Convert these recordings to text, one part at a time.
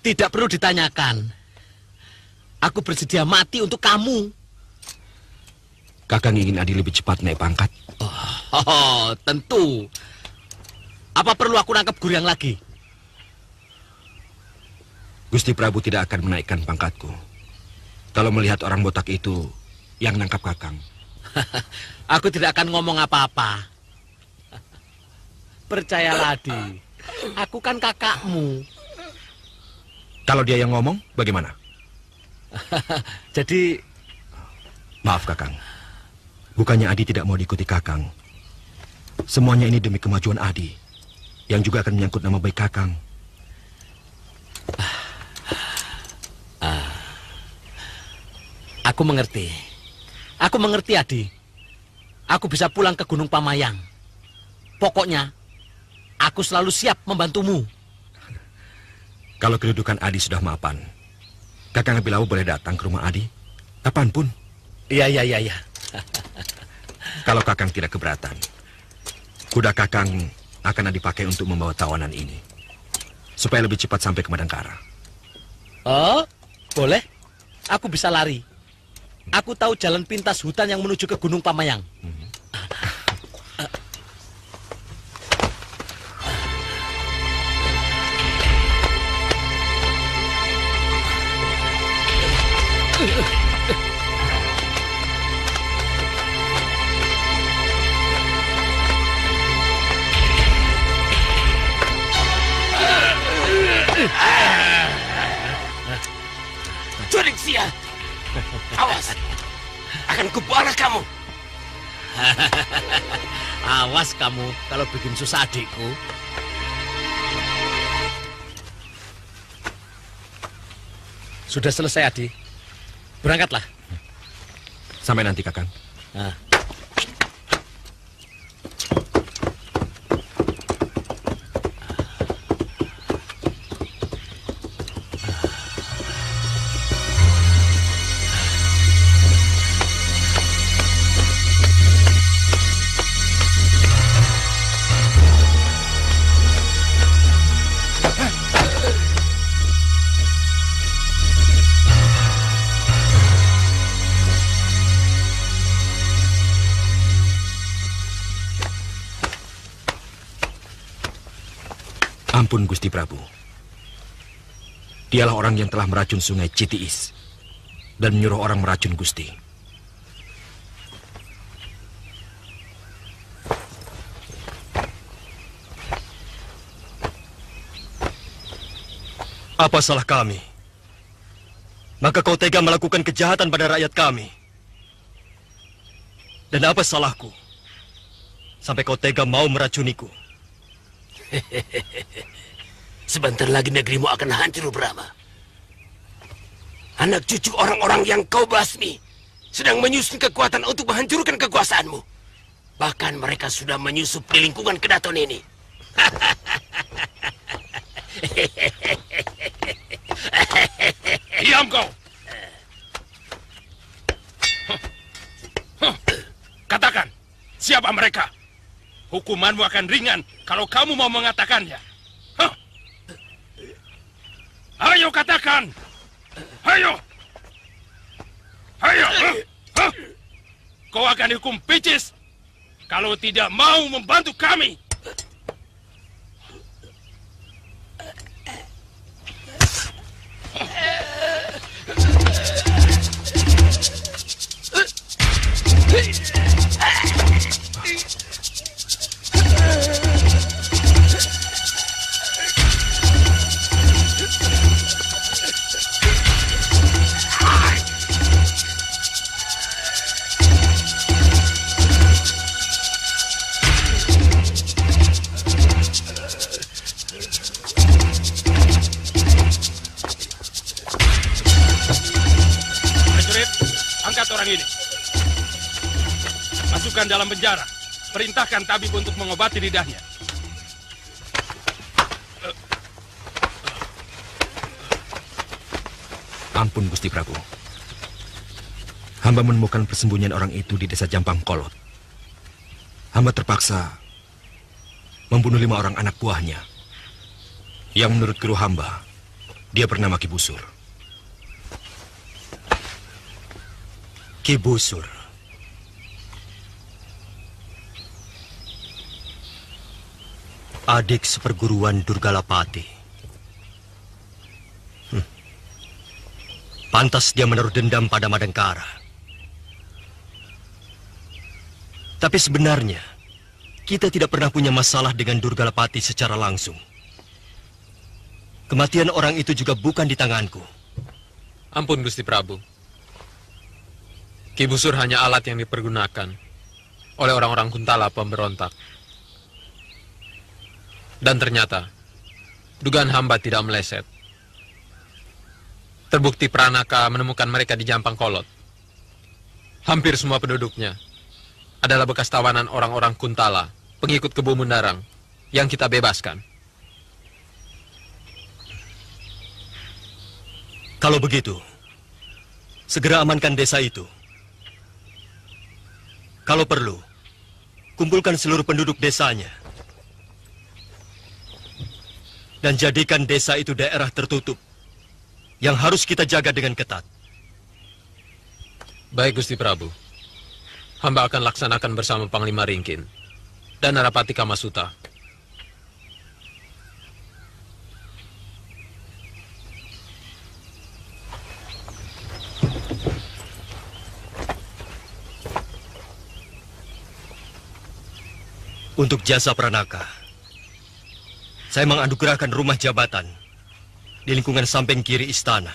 Tidak perlu ditanyakan. Aku bersedia mati untuk kamu. Kakang ingin Adi lebih cepat naik pangkat? Oh, tentu. Apa perlu aku nangkap Guryang lagi? Gusti Prabu tidak akan menaikkan pangkatku kalau melihat orang botak itu yang nangkap Kakang. Aku tidak akan ngomong apa-apa. Percayalah, Adi. Aku kan kakakmu. Kalau dia yang ngomong, bagaimana? Jadi... Maaf, Kakang. Bukannya Adi tidak mau diikuti Kakang. Semuanya ini demi kemajuan Adi, yang juga akan menyangkut nama baik Kakang. Aku mengerti. Aku mengerti, Adi. Aku bisa pulang ke Gunung Pamayang. Pokoknya, aku selalu siap membantumu. Kalau kedudukan Adi sudah mapan, Kakang Abilawu boleh datang ke rumah Adi kapanpun. Iya. Kalau Kakang tidak keberatan, kuda Kakang akan dipakai untuk membawa tawanan ini, supaya lebih cepat sampai ke Madangkara. Oh, boleh. Aku bisa lari. Aku tahu jalan pintas hutan yang menuju ke Gunung Pamayang. Curik sia! Awas! Akan kubuang kamu! Awas kamu kalau bikin susah adikku. Sudah selesai, Adi. Berangkatlah. Sampai nanti, Kakang. Nah. Ampun, Gusti Prabu. Dialah orang yang telah meracun sungai Citiis dan menyuruh orang meracun Gusti. Apa salah kami? Maka kau tega melakukan kejahatan pada rakyat kami. Dan apa salahku? Sampai kau tega mau meracuniku. Sebentar lagi negerimu akan hancur, Brahma. Anak cucu orang-orang yang kau basmi sedang menyusun kekuatan untuk menghancurkan kekuasaanmu. Bahkan mereka sudah menyusup di lingkungan Kedaton ini. Diam kau! Katakan, siapa mereka? Hukumanmu akan ringan kalau kamu mau mengatakannya. Hah? Ayo katakan! Ayo! Ayo! Hah? Kau akan dihukum picis kalau tidak mau membantu kami. Orang ini masukkan dalam penjara. Perintahkan tabib untuk mengobati lidahnya. Ampun, Gusti Prabu. Hamba menemukan persembunyian orang itu di desa Jampang Kolot. Hamba terpaksa membunuh 5 orang anak buahnya yang menurut guru hamba Dia bernama Ki Busur. Ki Busur. Adik seperguruan Durgalapati. Pantas dia menaruh dendam pada Madangkara. Tapi sebenarnya, kita tidak pernah punya masalah dengan Durgalapati secara langsung. Kematian orang itu juga bukan di tanganku. Ampun, Gusti Prabu. Ki Busur hanya alat yang dipergunakan oleh orang-orang Kuntala pemberontak. Dan ternyata, dugaan hamba tidak meleset. Terbukti Pranaka menemukan mereka di Jampang Kolot. Hampir semua penduduknya adalah bekas tawanan orang-orang Kuntala, pengikut Kebu Mundarang, yang kita bebaskan. Kalau begitu, segera amankan desa itu. Kalau perlu, kumpulkan seluruh penduduk desanya. Dan jadikan desa itu daerah tertutup yang harus kita jaga dengan ketat. Baik, Gusti Prabu. Hamba akan laksanakan bersama Panglima Ringkin dan Narapati Kamasuta. Untuk jasa Pranaka, saya menganugerahkan rumah jabatan di lingkungan samping kiri istana.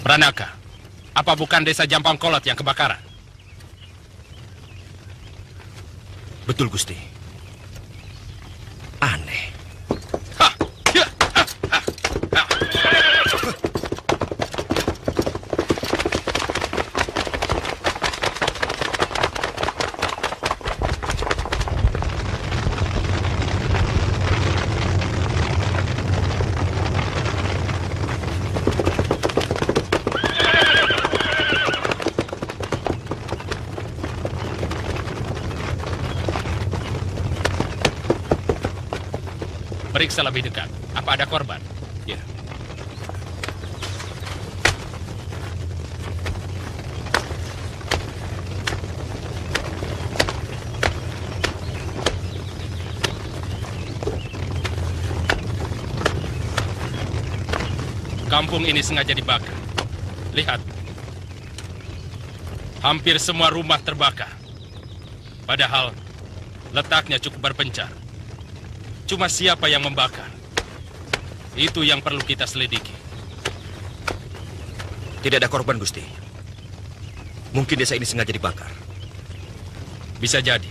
Pranaka, apa bukan desa Jampang Kolot yang kebakaran? Betul, Gusti. Aneh. Periksa lebih dekat. Apa ada korban? Ya. Kampung ini sengaja dibakar. Lihat. Hampir semua rumah terbakar. Padahal letaknya cukup berpencar. Cuma siapa yang membakar? Itu yang perlu kita selidiki. Tidak ada korban, Gusti. Mungkin desa ini sengaja dibakar. Bisa jadi.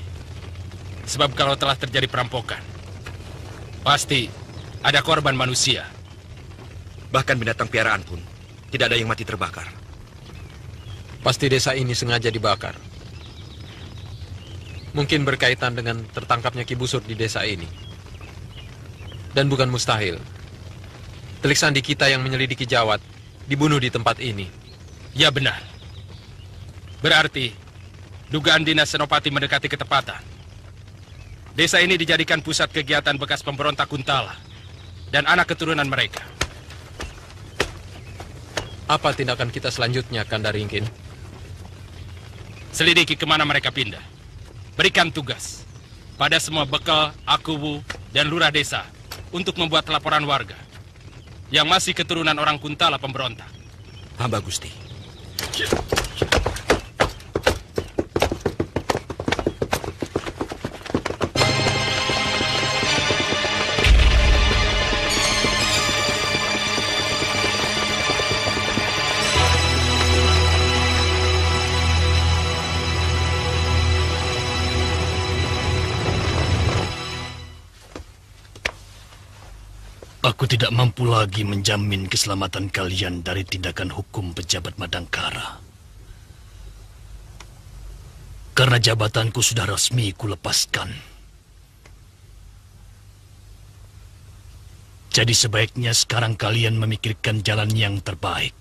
Sebab kalau telah terjadi perampokan, pasti ada korban manusia. Bahkan binatang piaraan pun tidak ada yang mati terbakar. Pasti desa ini sengaja dibakar. Mungkin berkaitan dengan tertangkapnya Ki Busur di desa ini. Dan bukan mustahil, telik sandi kita yang menyelidiki Jawat dibunuh di tempat ini. Ya benar. Berarti dugaan Dinas Senopati mendekati ketepatan. Desa ini dijadikan pusat kegiatan bekas pemberontak Kuntala dan anak keturunan mereka. Apa tindakan kita selanjutnya, Kanda Ringkin? Selidiki kemana mereka pindah. Berikan tugas pada semua bekal, akuwu, dan lurah desa untuk membuat laporan warga yang masih keturunan orang Kuntala pemberontak. Hamba Gusti. Aku tidak mampu lagi menjamin keselamatan kalian dari tindakan hukum pejabat Madangkara. Karena jabatanku sudah resmi kulepaskan. Jadi sebaiknya sekarang kalian memikirkan jalan yang terbaik.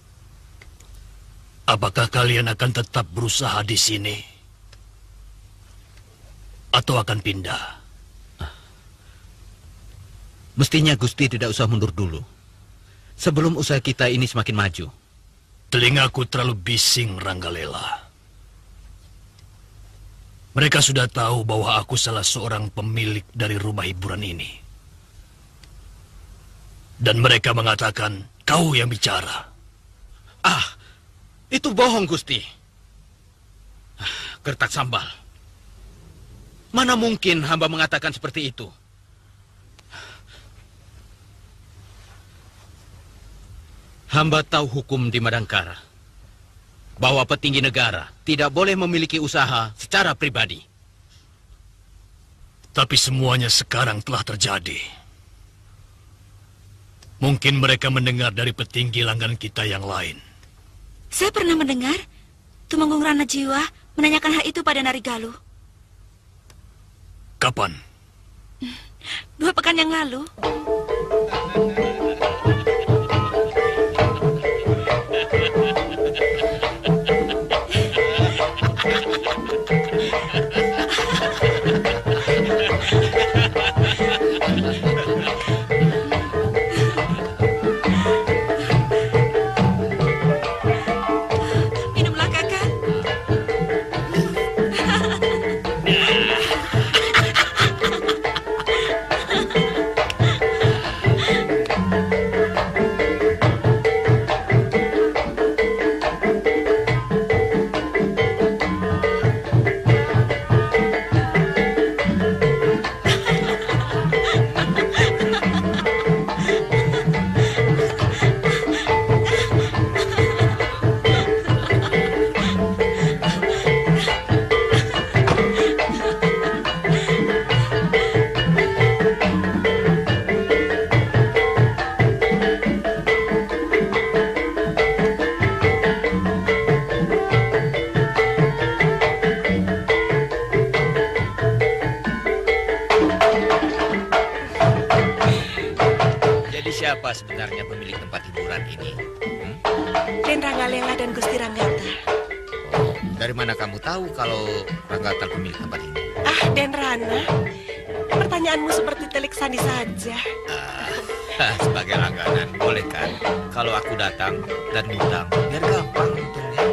Apakah kalian akan tetap berusaha di sini? Atau akan pindah? Mestinya Gusti tidak usah mundur dulu. Sebelum usaha kita ini semakin maju. Telingaku terlalu bising, Ranggalela. Mereka sudah tahu bahwa aku salah seorang pemilik dari rumah hiburan ini. Dan mereka mengatakan, kau yang bicara. Ah, itu bohong, Gusti. Gertak Sambal. Mana mungkin hamba mengatakan seperti itu? Hamba tahu hukum di Madangkara, bahwa petinggi negara tidak boleh memiliki usaha secara pribadi. Tapi semuanya sekarang telah terjadi. Mungkin mereka mendengar dari petinggi langganan kita yang lain. Saya pernah mendengar Tumenggung Rana Jiwa menanyakan hal itu pada Narigaluh. Kapan? 2 pekan yang lalu. Minumlah, Kakak. Siapa sebenarnya pemilik tempat hiburan ini? Den Ranggalela dan Gusti Ranggata. Oh, dari mana kamu tahu kalau Ranggata pemilik tempat ini? Ah, Den Rana. Pertanyaanmu seperti telik sandi saja. Sebagai langganan, boleh kan? Kalau aku datang dan ngundang, biar gampang untungnya.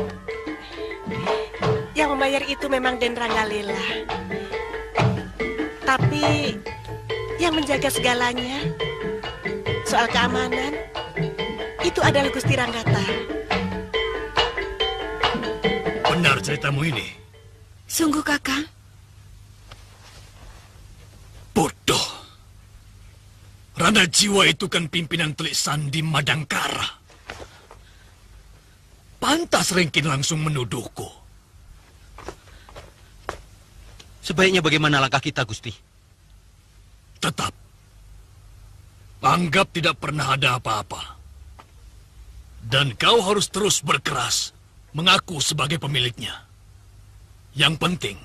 Yang membayar itu memang Den Ranggalela. Tapi yang menjaga segalanya, soal keamanan, itu adalah Gusti Ranggata. Benar ceritamu ini? Sungguh, Kakang. Bodoh. Rana Jiwa itu kan pimpinan Telik Sandi Madangkara. Pantas Rengkin langsung menuduhku. Sebaiknya bagaimana langkah kita, Gusti? Tetap. Anggap tidak pernah ada apa-apa. Dan kau harus terus berkeras, mengaku sebagai pemiliknya. Yang penting,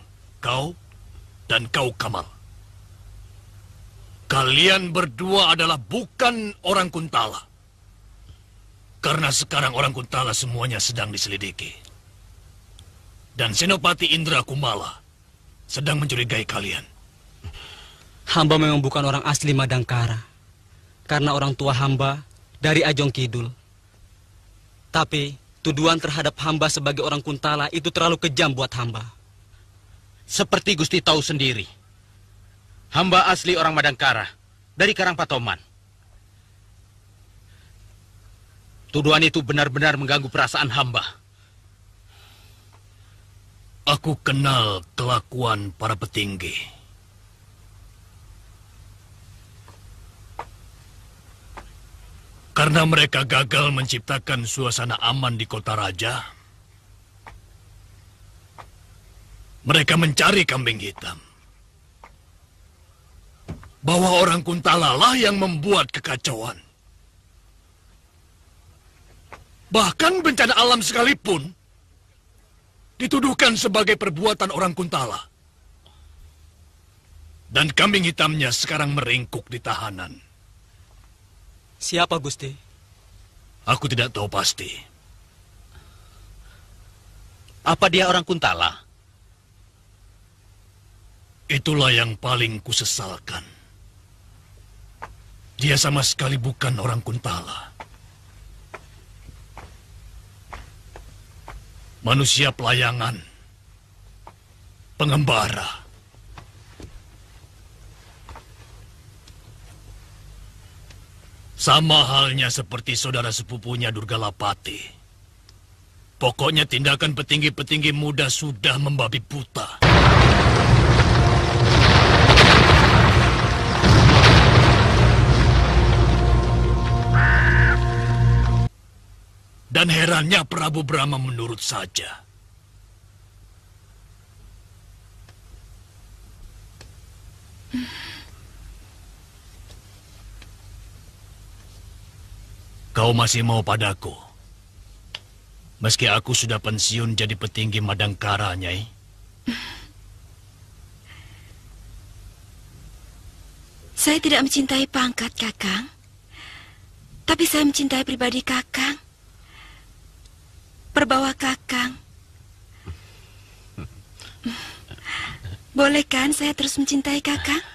kau dan kau Kamal. Kalian berdua adalah bukan orang Kuntala. Karena sekarang orang Kuntala semuanya sedang diselidiki. Dan Senopati Indra Kumala sedang mencurigai kalian. Hamba memang bukan orang asli Madangkara. Karena orang tua hamba dari Ajong Kidul. Tapi tuduhan terhadap hamba sebagai orang Kuntala itu terlalu kejam buat hamba. Seperti Gusti tahu sendiri, hamba asli orang Madangkara dari Karangpatoman. Tuduhan itu benar-benar mengganggu perasaan hamba. Aku kenal kelakuan para petinggi. Karena mereka gagal menciptakan suasana aman di kota raja, mereka mencari kambing hitam. Bahwa orang Kuntala lah yang membuat kekacauan. Bahkan bencana alam sekalipun dituduhkan sebagai perbuatan orang Kuntala. Dan kambing hitamnya sekarang meringkuk di tahanan. Siapa, Gusti? Aku tidak tahu pasti. Apa dia orang Kuntala? Itulah yang paling kusesalkan. Dia sama sekali bukan orang Kuntala. Manusia pelayangan, pengembara. Sama halnya seperti saudara sepupunya Durgalapati. Pokoknya tindakan petinggi-petinggi muda sudah membabi buta. Dan herannya Prabu Brahma menurut saja. Kau masih mau padaku? Meski aku sudah pensiun jadi petinggi Madangkara, Nyai. Saya tidak mencintai pangkat, Kakang. Tapi saya mencintai pribadi Kakang. Perbawa Kakang. Boleh kan saya terus mencintai Kakang?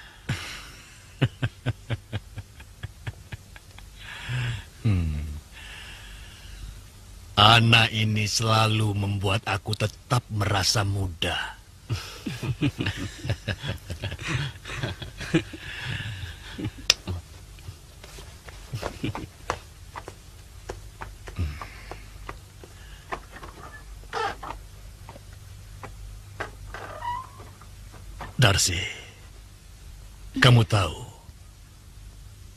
Anak ini selalu membuat aku tetap merasa muda. Darsi, kamu tahu,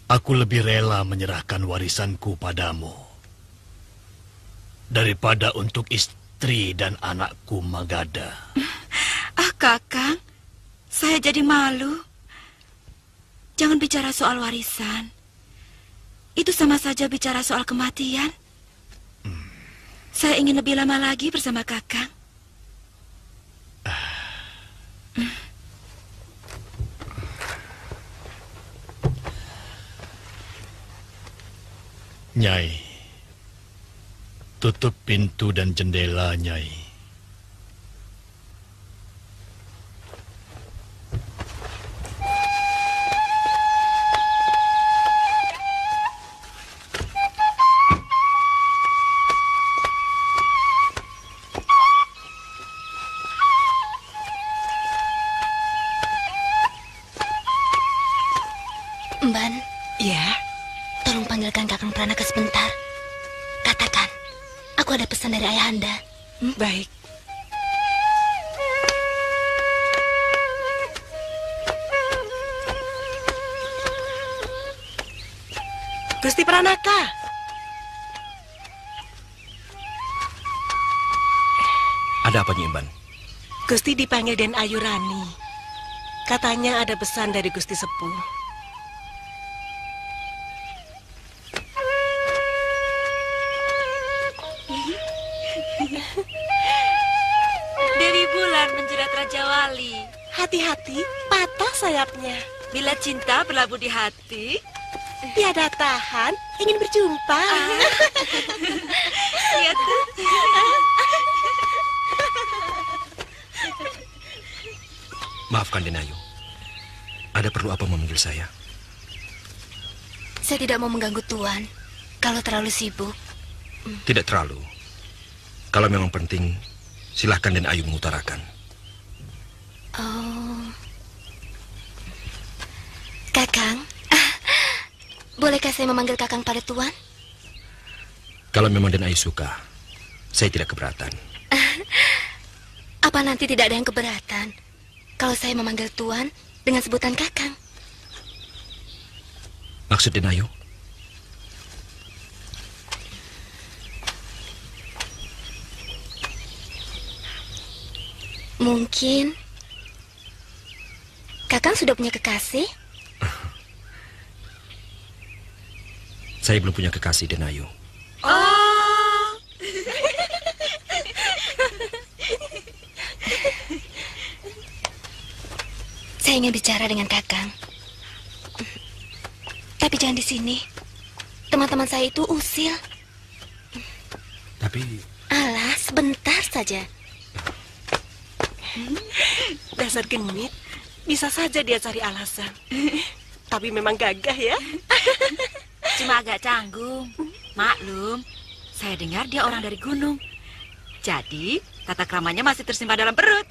aku lebih rela menyerahkan warisanku padamu daripada untuk istri dan anakku Magada. Kakang, saya jadi malu. Jangan bicara soal warisan. Itu sama saja bicara soal kematian. Saya ingin lebih lama lagi bersama Kakang. Nyai, tutup pintu dan jendela, Nyai. Mban. Ya? Tolong panggilkan Kakang Pranaka sebentar. Katakan, aku ada pesan dari Ayahanda. Baik. Gusti Pranaka. Ada apa, Nyi Imban? Gusti dipanggil Den Ayurani. Katanya ada pesan dari Gusti Sepuh. Dewi Bulan menjerat Raja Wali. Hati-hati, patah sayapnya. Bila cinta berlabuh di hati, tiada tahan, ingin berjumpa. Iya tuh. Maafkan Denayu. Ada perlu apa memanggil saya? Saya tidak mau mengganggu Tuan kalau terlalu sibuk. Tidak terlalu. Kalau memang penting, silahkan Denayu mengutarakan. Oh. Kakang, bolehkah saya memanggil Kakang pada Tuan? Kalau memang Denayu suka, saya tidak keberatan. Apa nanti tidak ada yang keberatan kalau saya memanggil Tuan dengan sebutan Kakang? Maksud Denayu? Mungkin Kakang sudah punya kekasih? Saya belum punya kekasih, Denayu. Oh. Saya ingin bicara dengan Kakang. Tapi jangan di sini. Teman-teman saya itu usil. Tapi... Alah, sebentar saja. Dasar genit, bisa saja dia cari alasan. Tapi memang gagah ya. Cuma agak canggung. Maklum, saya dengar dia orang dari gunung. Jadi, tata keramanya masih tersimpan dalam perut.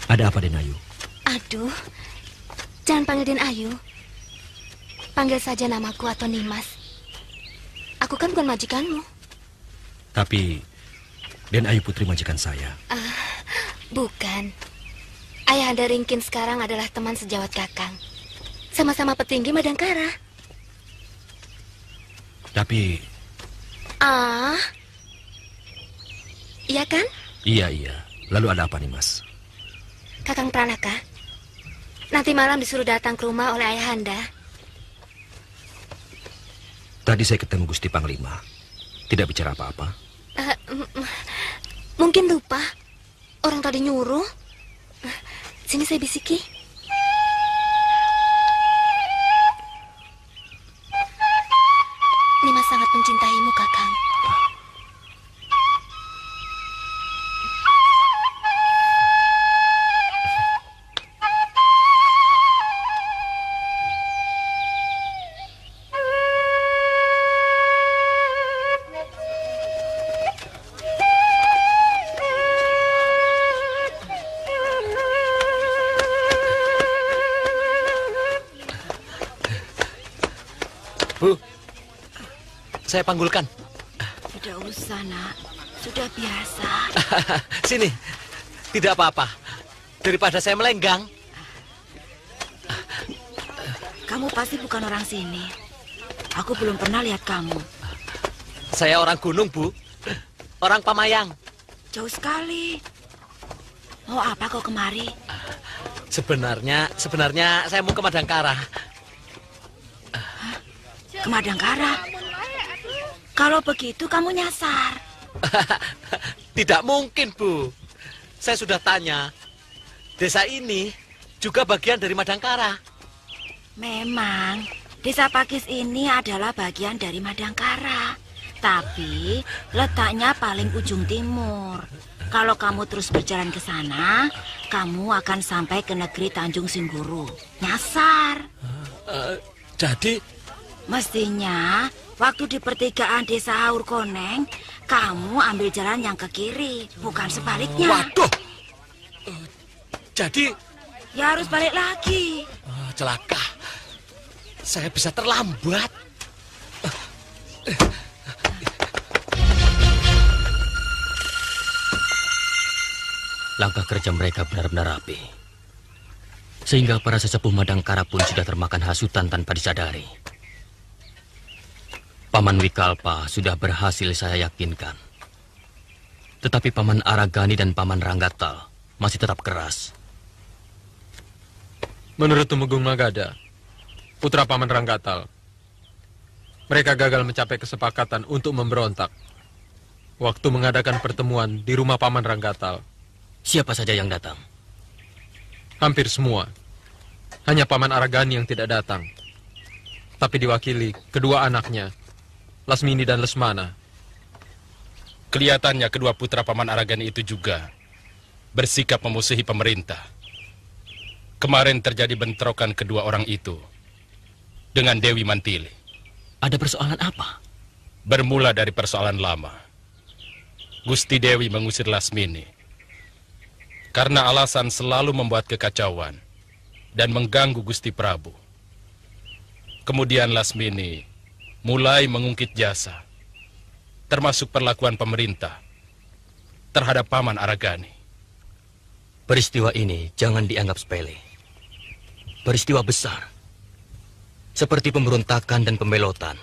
Ada apa, Denayu? Aduh, jangan panggil Den Ayu. Panggil saja namaku atau Nimas. Aku kan bukan majikanmu. Tapi Denayu putri majikan saya. Bukan. Ayahanda Ringkin sekarang adalah teman sejawat Kakang. Sama-sama petinggi Madangkara. Tapi... Iya kan? Iya. Lalu ada apa, Nimas? Kakang Pranaka, nanti malam disuruh datang ke rumah oleh Ayahanda. Tadi saya ketemu Gusti Panglima. Tidak bicara apa-apa. Mungkin lupa. Orang tadi nyuruh. Sini saya bisiki. Nimas sangat mencintaimu, Kakang. Bu, saya panggulkan. Tidak usah, nak. Sudah biasa. Sini, tidak apa-apa. Daripada saya melenggang. Kamu pasti bukan orang sini. Aku belum pernah lihat kamu. Saya orang gunung, Bu. Orang Pamayang. Jauh sekali. Mau apa kau kemari? Sebenarnya saya mau ke Madangkara. Ke Madangkara? Kalau begitu kamu nyasar. Tidak mungkin, Bu. Saya sudah tanya. Desa ini juga bagian dari Madangkara. Memang, desa Pakis ini adalah bagian dari Madangkara. Tapi letaknya paling ujung timur. Kalau kamu terus berjalan ke sana, kamu akan sampai ke negeri Tanjung Singguru. Nyasar. Jadi... Mestinya, waktu di pertigaan desa Haur Koneng, kamu ambil jalan yang ke kiri, bukan sebaliknya. Waduh! Jadi... Ya harus balik lagi. Celaka. Saya bisa terlambat. Langkah kerja mereka benar-benar rapi. Sehingga para sesepuh Madangkara pun sudah termakan hasutan tanpa disadari. Paman Wikalpa sudah berhasil saya yakinkan. Tetapi Paman Aragani dan Paman Ranggatal masih tetap keras. Menurut Tumenggung Magadha, putra Paman Ranggatal, mereka gagal mencapai kesepakatan untuk memberontak waktu mengadakan pertemuan di rumah Paman Ranggatal. Siapa saja yang datang? Hampir semua. Hanya Paman Aragani yang tidak datang. Tapi diwakili kedua anaknya, Lasmini dan Lesmana. Kelihatannya kedua putra Paman Aragani itu juga bersikap memusuhi pemerintah. Kemarin terjadi bentrokan kedua orang itu dengan Dewi Mantili. Ada persoalan apa? Bermula dari persoalan lama. Gusti Dewi mengusir Lasmini karena alasan selalu membuat kekacauan dan mengganggu Gusti Prabu. Kemudian Lasmini mulai mengungkit jasa, termasuk perlakuan pemerintah terhadap Paman Aragani. Peristiwa ini jangan dianggap sepele. Peristiwa besar, seperti pemberontakan dan pembelotan,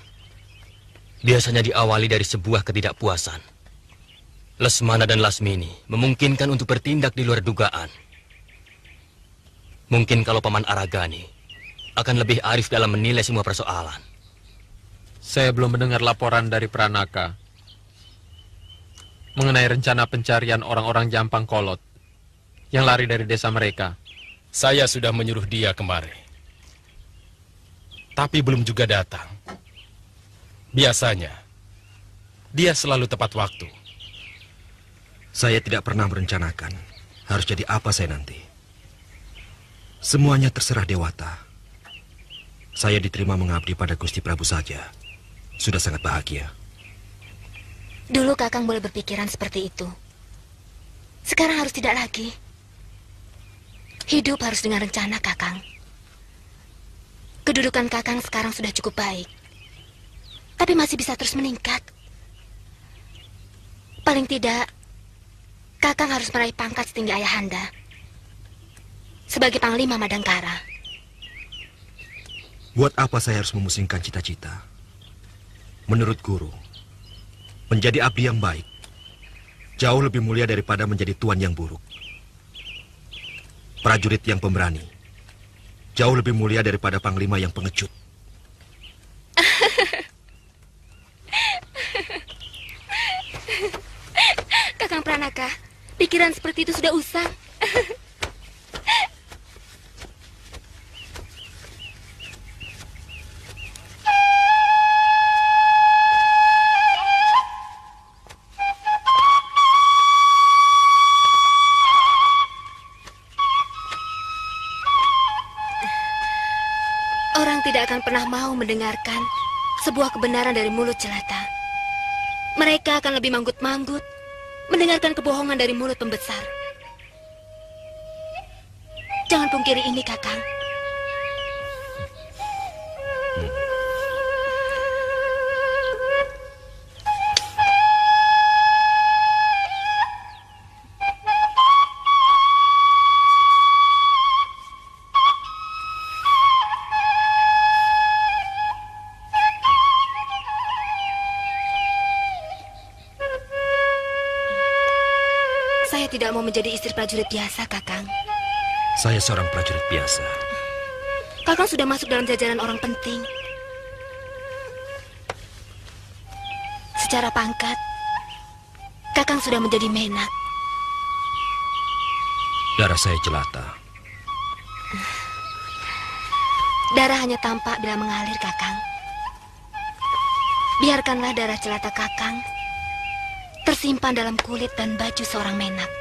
biasanya diawali dari sebuah ketidakpuasan. Lesmana dan Lasmini memungkinkan untuk bertindak di luar dugaan. Mungkin kalau Paman Aragani akan lebih arif dalam menilai semua persoalan. Saya belum mendengar laporan dari Pranaka mengenai rencana pencarian orang-orang Jampang Kolot yang lari dari desa mereka. Saya sudah menyuruh dia kemari, tapi belum juga datang. Biasanya, dia selalu tepat waktu. Saya tidak pernah merencanakan harus jadi apa saya nanti. Semuanya terserah Dewata. Saya diterima mengabdi pada Gusti Prabu saja. Sudah sangat bahagia. Dulu Kakang boleh berpikiran seperti itu. Sekarang harus tidak lagi. Hidup harus dengan rencana, Kakang. Kedudukan Kakang sekarang sudah cukup baik. Tapi masih bisa terus meningkat. Paling tidak, Kakang harus meraih pangkat setinggi ayahanda sebagai Panglima Madangkara. Buat apa saya harus memusingkan cita-cita? Menurut guru, menjadi abdi yang baik jauh lebih mulia daripada menjadi tuan yang buruk. Prajurit yang pemberani jauh lebih mulia daripada panglima yang pengecut. Kakang Pranaka, pikiran seperti itu sudah usang. Orang tidak akan pernah mau mendengarkan sebuah kebenaran dari mulut jelata. Mereka akan lebih manggut-manggut mendengarkan kebohongan dari mulut pembesar. Jangan pungkiri ini, Kakang. Saya tidak mau menjadi istri prajurit biasa, Kakang. Saya seorang prajurit biasa. Kakang sudah masuk dalam jajaran orang penting. Secara pangkat, Kakang sudah menjadi menak. Darah saya jelata. Darah hanya tampak bila mengalir, Kakang. Biarkanlah darah jelata Kakang tersimpan dalam kulit dan baju seorang menak.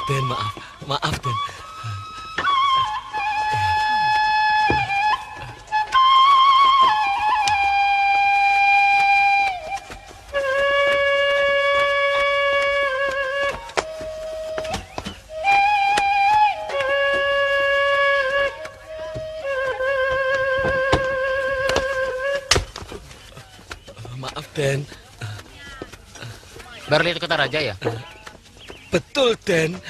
Den, maaf. Maaf, Den. Maaf, Den. Barli itu kota raja ya? Betul, Den.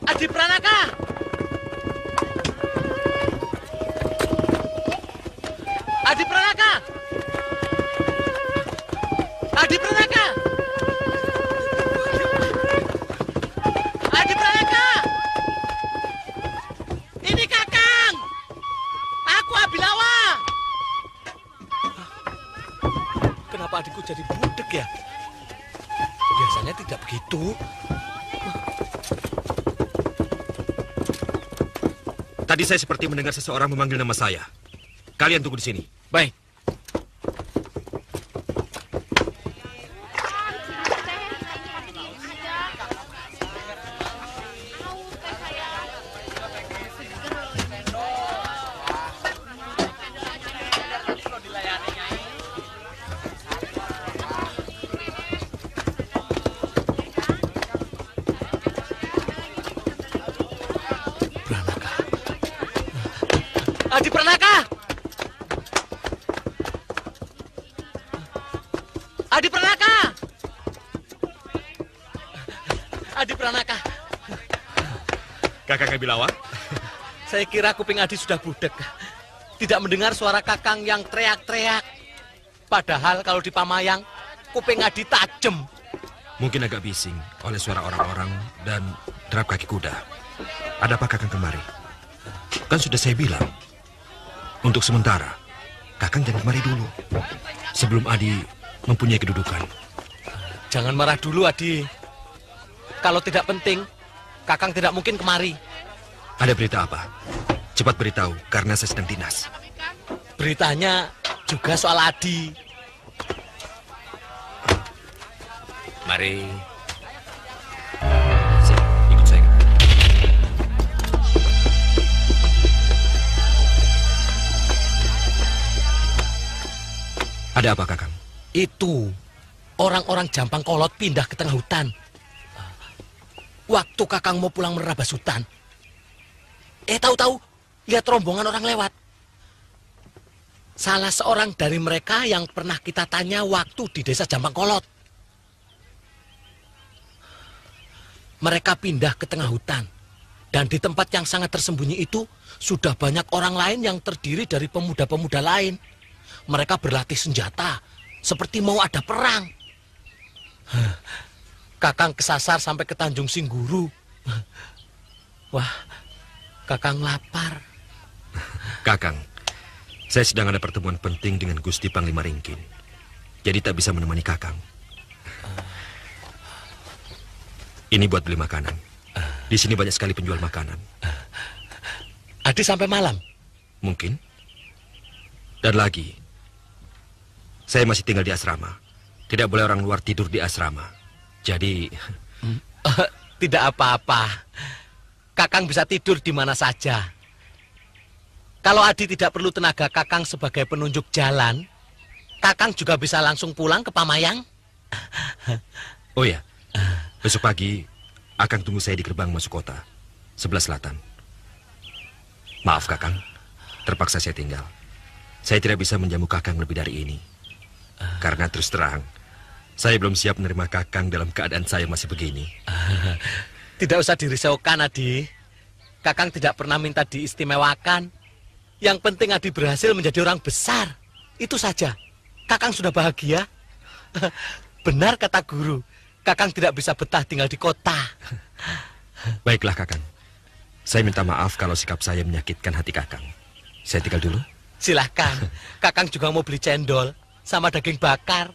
Adi Pranaka! Adi Pranaka! Adi Pranaka! Adi Pranaka! Ini Kakang! Aku Abilawa! Kenapa adikku jadi budek ya? Biasanya tidak begitu. Tadi saya seperti mendengar seseorang memanggil nama saya. Kalian tunggu di sini. Baik. Adi Pranaka! Adi Pranaka! Adi Pranaka! Kakang Abilawa? Saya kira kuping Adi sudah budek. Tidak mendengar suara Kakang yang teriak-teriak. Padahal kalau di Pamayang, kuping Adi tajam. Mungkin agak bising oleh suara orang-orang dan derap kaki kuda. Ada apa Kakang kemari? Kan sudah saya bilang. Untuk sementara, Kakang jangan kemari dulu. Sebelum Adi mempunyai kedudukan. Jangan marah dulu, Adi. Kalau tidak penting, Kakang tidak mungkin kemari. Ada berita apa? Cepat beritahu, karena saya sedang dinas. Beritanya juga soal Adi. Mari. Ikut saya. Ada apa, Kakang? Itu, orang-orang Jampang Kolot pindah ke tengah hutan. Waktu Kakang mau pulang merabas hutan. Tahu-tahu, lihat rombongan orang lewat. Salah seorang dari mereka yang pernah kita tanya waktu di desa Jampang Kolot. Mereka pindah ke tengah hutan. Dan di tempat yang sangat tersembunyi itu, sudah banyak orang lain yang terdiri dari pemuda-pemuda lain. Mereka berlatih senjata, seperti mau ada perang. Kakang kesasar sampai ke Tanjung Singguru. Wah, Kakang lapar. Kakang, saya sedang ada pertemuan penting dengan Gusti Panglima Ringkin. Jadi tak bisa menemani Kakang. Ini buat beli makanan. Di sini banyak sekali penjual makanan. Adi sampai malam? Mungkin. Dan lagi, saya masih tinggal di asrama. Tidak boleh orang luar tidur di asrama. Jadi... Tidak apa-apa. Kakang bisa tidur di mana saja. Kalau Adi tidak perlu tenaga Kakang sebagai penunjuk jalan, Kakang juga bisa langsung pulang ke Pamayang. Oh ya, besok pagi Akang tunggu saya di gerbang masuk kota, sebelah selatan. Maaf Kakang, terpaksa saya tinggal. Saya tidak bisa menjamu Kakang lebih dari ini. Karena terus terang, saya belum siap menerima Kakang dalam keadaan saya masih begini. Tidak usah dirisaukan, Adi. Kakang tidak pernah minta diistimewakan. Yang penting Adi berhasil menjadi orang besar. Itu saja. Kakang sudah bahagia. Benar kata guru. Kakang tidak bisa betah tinggal di kota. Baiklah Kakang. Saya minta maaf kalau sikap saya menyakitkan hati Kakang. Saya tinggal dulu. Silahkan. Kakang juga mau beli cendol. sama daging bakar.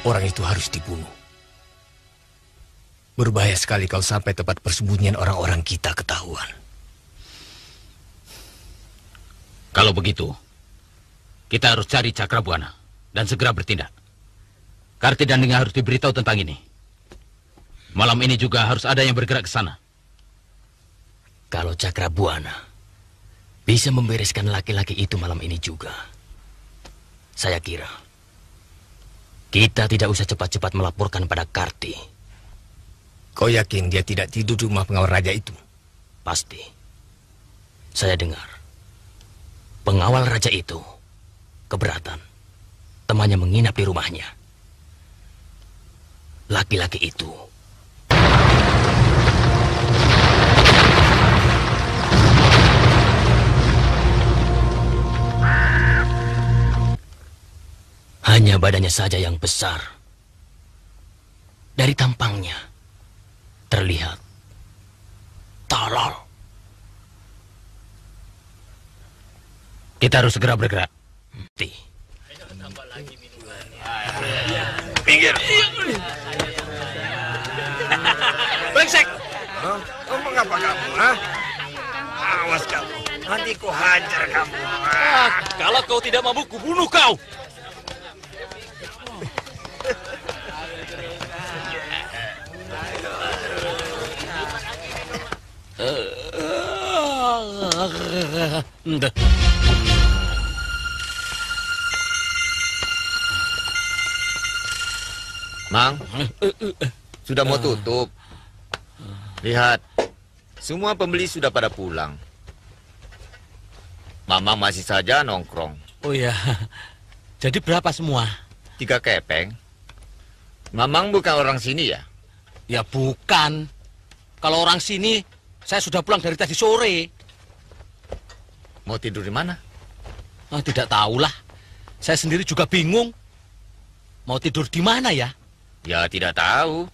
Orang itu harus dibunuh. Berbahaya sekali kalau sampai tempat persembunyian orang-orang kita ketahuan. Kalau begitu, kita harus cari Cakrabuana dan segera bertindak. Karti dan Ninga harus diberitahu tentang ini. Malam ini juga harus ada yang bergerak ke sana. Kalau Cakrabuana bisa membereskan laki-laki itu malam ini juga, saya kira kita tidak usah cepat-cepat melaporkan pada Karti. Kau yakin dia tidak tidur di rumah pengawal raja itu? Pasti. Saya dengar pengawal raja itu keberatan temannya menginap di rumahnya. Laki-laki itu hanya badannya saja yang besar. Dari tampangnya terlihat tolol. Kita harus segera bergerak. Pinggir. Brengsek. Kamu ngapa kamu? Awas kamu. Nanti ku hajar kamu. Kalau kau tidak mampu, ku bunuh kau. Mang, sudah mau tutup. Lihat, semua pembeli sudah pada pulang. Mamang masih saja nongkrong. Oh ya, jadi berapa semua? 3 kepeng. Mamang bukan orang sini ya? Ya bukan. Kalau orang sini, saya sudah pulang dari tadi sore. Mau tidur di mana? Tidak tahulah. Saya sendiri juga bingung. Mau tidur di mana ya? Ya tidak tahu.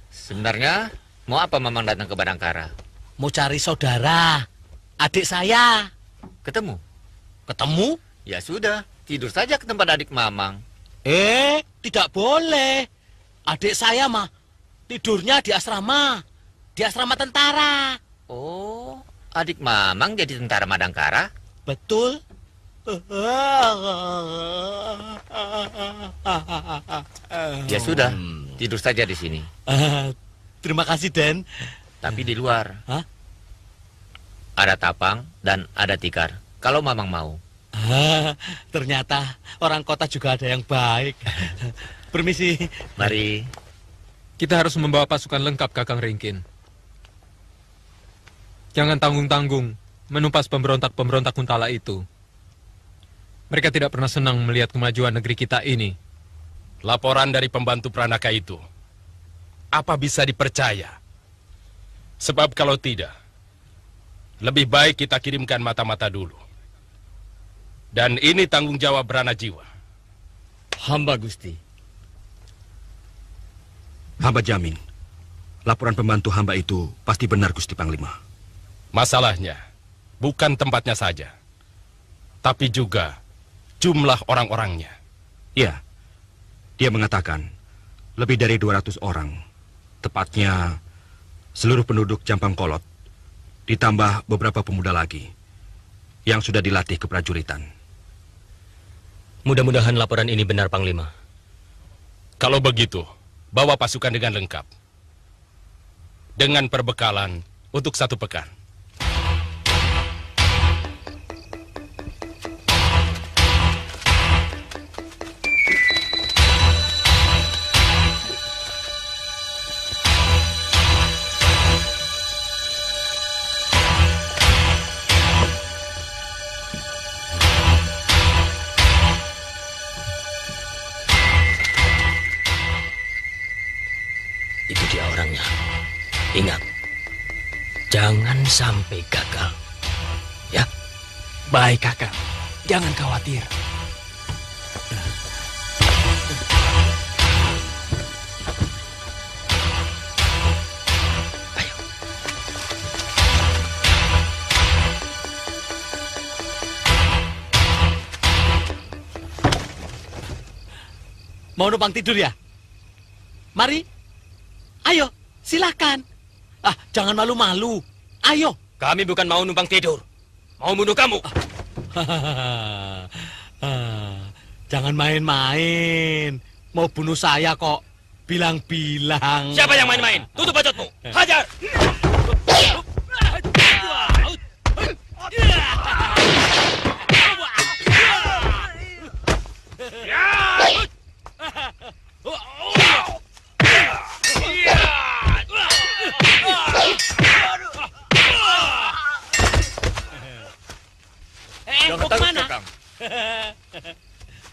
Sebenarnya mau apa Mamang datang ke Badangkara? Mau cari saudara, adik saya. Ketemu? Ketemu? Ya sudah, tidur saja ke tempat adik Mamang. Tidak boleh. Adik saya mah tidurnya di asrama. Di asrama tentara. Oh, adik Mamang jadi tentara Madangkara? Betul. Ya sudah, tidur saja di sini. Terima kasih, Den. Tapi di luar. Hah? Ada tapang dan ada tikar. Kalau Mamang mau. Ternyata orang kota juga ada yang baik. Permisi. Mari. Kita harus membawa pasukan lengkap, Kakang Ringkin. Jangan tanggung-tanggung menumpas pemberontak-pemberontak Kuntala itu. Mereka tidak pernah senang melihat kemajuan negeri kita ini. Laporan dari pembantu Pranaka itu, apa bisa dipercaya? Sebab kalau tidak, lebih baik kita kirimkan mata-mata dulu. Dan ini tanggung jawab Branajiwa. Hamba Gusti. Hamba jamin, laporan pembantu hamba itu pasti benar, Gusti Panglima. Masalahnya, bukan tempatnya saja, tapi juga jumlah orang-orangnya. Ya, dia mengatakan lebih dari 200 orang, tepatnya seluruh penduduk Jampang Kolot, ditambah beberapa pemuda lagi yang sudah dilatih keprajuritan. Mudah-mudahan laporan ini benar, Panglima. Kalau begitu, bawa pasukan dengan lengkap. Dengan perbekalan untuk 1 pekan. Itu dia orangnya. Ingat, jangan sampai gagal. Baik, Kakang. Jangan khawatir. Mau numpang tidur ya? Mari. Ayo, silakan. Ah, jangan malu-malu. Ayo. Kami bukan mau numpang tidur. Mau bunuh kamu. Jangan main-main. Mau bunuh saya kok. Bilang-bilang. Siapa yang main-main? Tutup bacotmu. Hajar. Mau kemana?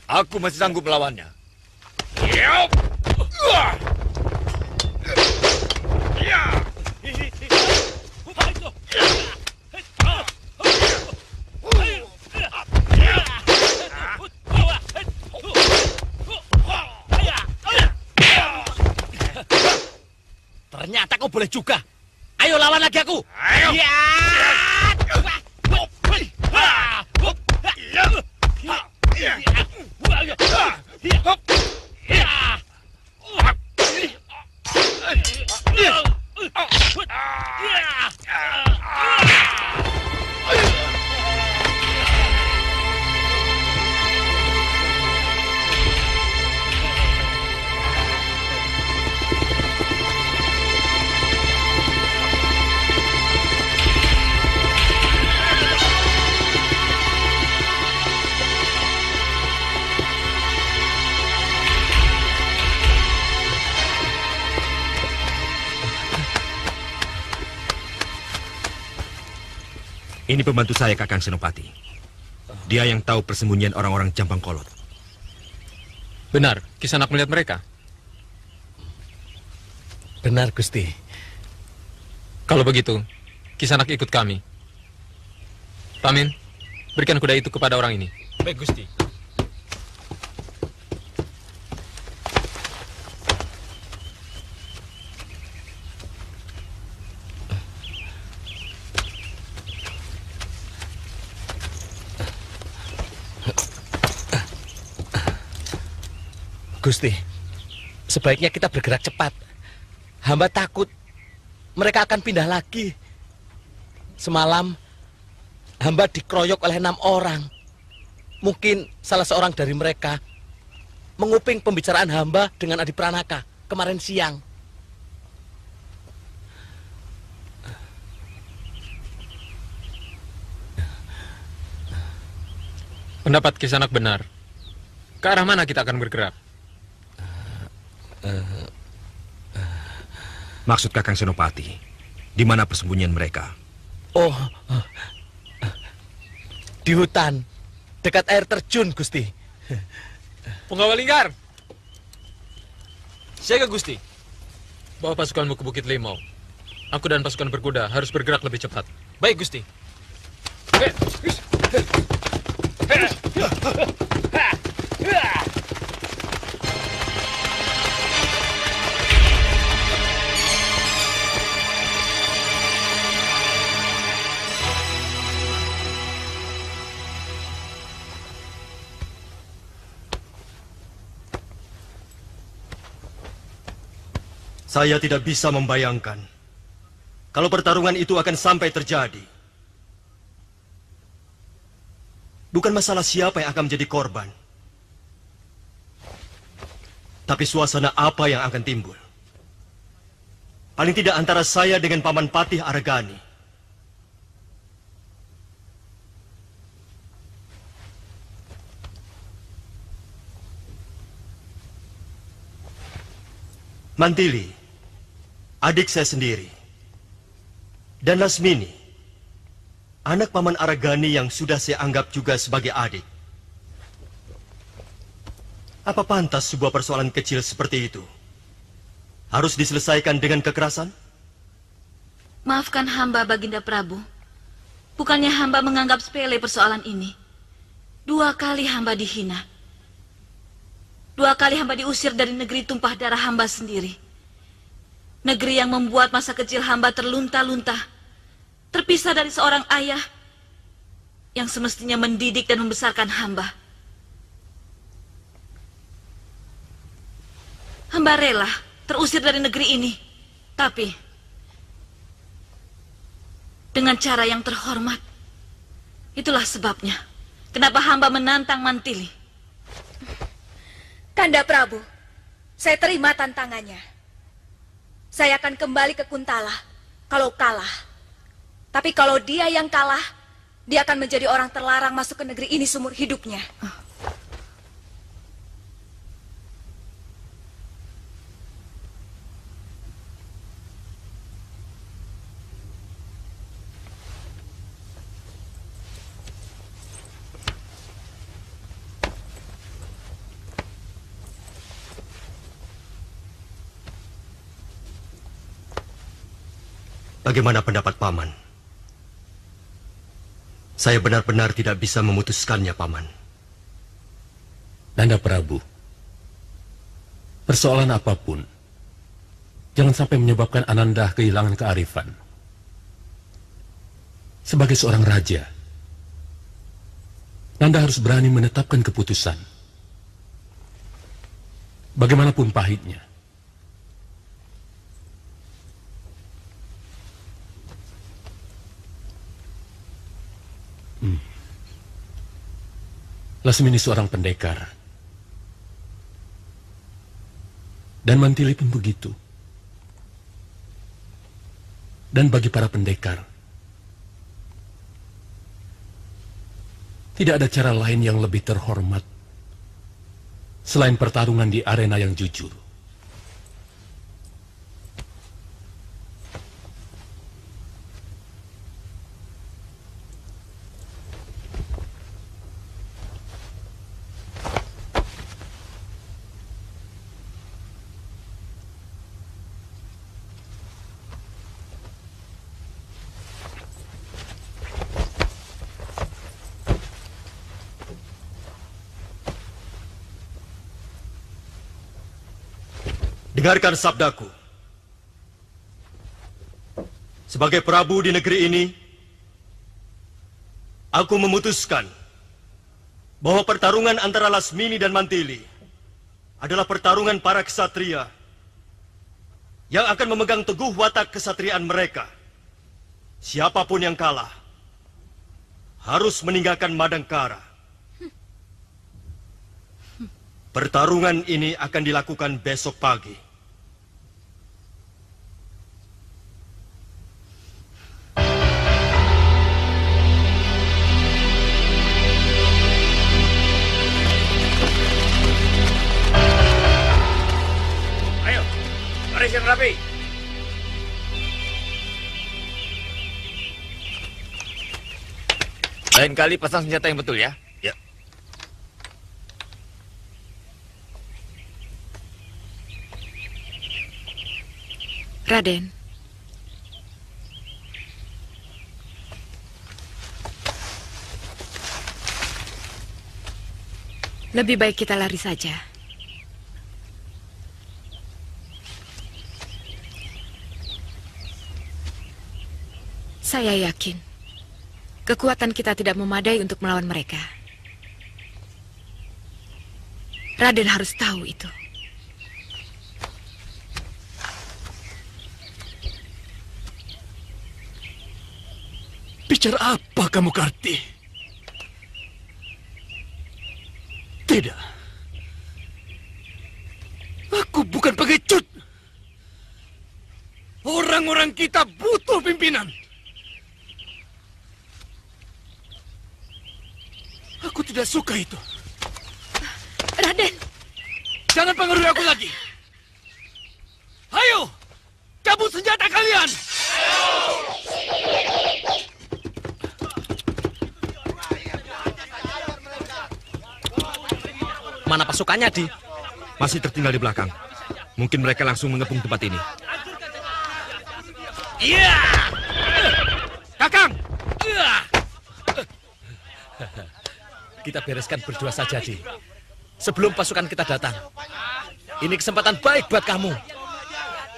Aku masih sanggup melawannya. Ternyata kau boleh juga. Ayo lawan lagi aku. Ayo. Ya. Ini pembantu saya, Kakang Senopati. Dia yang tahu persembunyian orang-orang Jampang Kolot. Benar, Kisanak melihat mereka. Benar, Gusti. Kalau begitu, Kisanak ikut kami. Pamin, berikan kuda itu kepada orang ini. Baik, Gusti. Gusti, sebaiknya kita bergerak cepat. Hamba takut mereka akan pindah lagi. Semalam, hamba dikeroyok oleh 6 orang. Mungkin salah seorang dari mereka menguping pembicaraan hamba dengan Adi Pranaka kemarin siang. Pendapat Kisanak benar. Ke arah mana kita akan bergerak? Maksud Kakang Senopati, di mana persembunyian mereka? Oh, di hutan, dekat air terjun, Gusti. Punggawa Linggar. Siaga, Gusti. Bawa pasukanmu ke Bukit Limau. Aku dan pasukan berkuda harus bergerak lebih cepat. Baik, Gusti. Saya tidak bisa membayangkan kalau pertarungan itu akan sampai terjadi. Bukan masalah siapa yang akan menjadi korban, tapi suasana apa yang akan timbul. Paling tidak antara saya dengan Paman Patih Argani. Mantili, adik saya sendiri, dan Lasmini, anak Paman Argani yang sudah saya anggap juga sebagai adik. Apa pantas sebuah persoalan kecil seperti itu harus diselesaikan dengan kekerasan? Maafkan hamba, Baginda Prabu. Bukannya hamba menganggap sepele persoalan ini. 2 kali hamba dihina. 2 kali hamba diusir dari negeri tumpah darah hamba sendiri. Negeri yang membuat masa kecil hamba terlunta-lunta. Terpisah dari seorang ayah yang semestinya mendidik dan membesarkan hamba. Hamba rela terusir dari negeri ini. Tapi dengan cara yang terhormat. Itulah sebabnya kenapa hamba menantang Mantili. Kanda Prabu, saya terima tantangannya. Saya akan kembali ke Kuntala kalau kalah. Tapi kalau dia yang kalah, dia akan menjadi orang terlarang masuk ke negeri ini seumur hidupnya. Bagaimana pendapat Paman? Saya benar-benar tidak bisa memutuskannya, Paman. Nanda Prabu, persoalan apapun, jangan sampai menyebabkan Ananda kehilangan kearifan. Sebagai seorang raja, Nanda harus berani menetapkan keputusan. Bagaimanapun pahitnya. Lasmini seorang pendekar. Dan Mantili pun begitu. Dan bagi para pendekar, tidak ada cara lain yang lebih terhormat selain pertarungan di arena yang jujur. Dengarkan sabdaku. Sebagai Prabu di negeri ini, aku memutuskan bahwa pertarungan antara Lasmini dan Mantili adalah pertarungan para kesatria yang akan memegang teguh watak kesatriaan mereka. Siapapun yang kalah harus meninggalkan Madangkara. Pertarungan ini akan dilakukan besok pagi. Barisan rapi. Lain kali pasang senjata yang betul ya. Ya. Raden. Lebih baik kita lari saja. Saya yakin kekuatan kita tidak memadai untuk melawan mereka. Raden harus tahu itu. Bicara apa kamu, Karti? Tidak. Aku bukan pengecut. Orang-orang kita butuh pimpinan. Aku tidak suka itu. Raden! Jangan pengaruhi aku lagi. Ayo, cabut senjata kalian. Mana pasukannya, Di? Masih tertinggal di belakang. Mungkin mereka langsung mengepung tempat ini. Iya! Kakang, Kita bereskan berdua saja, Di. Sebelum pasukan kita datang. Ini kesempatan baik buat kamu.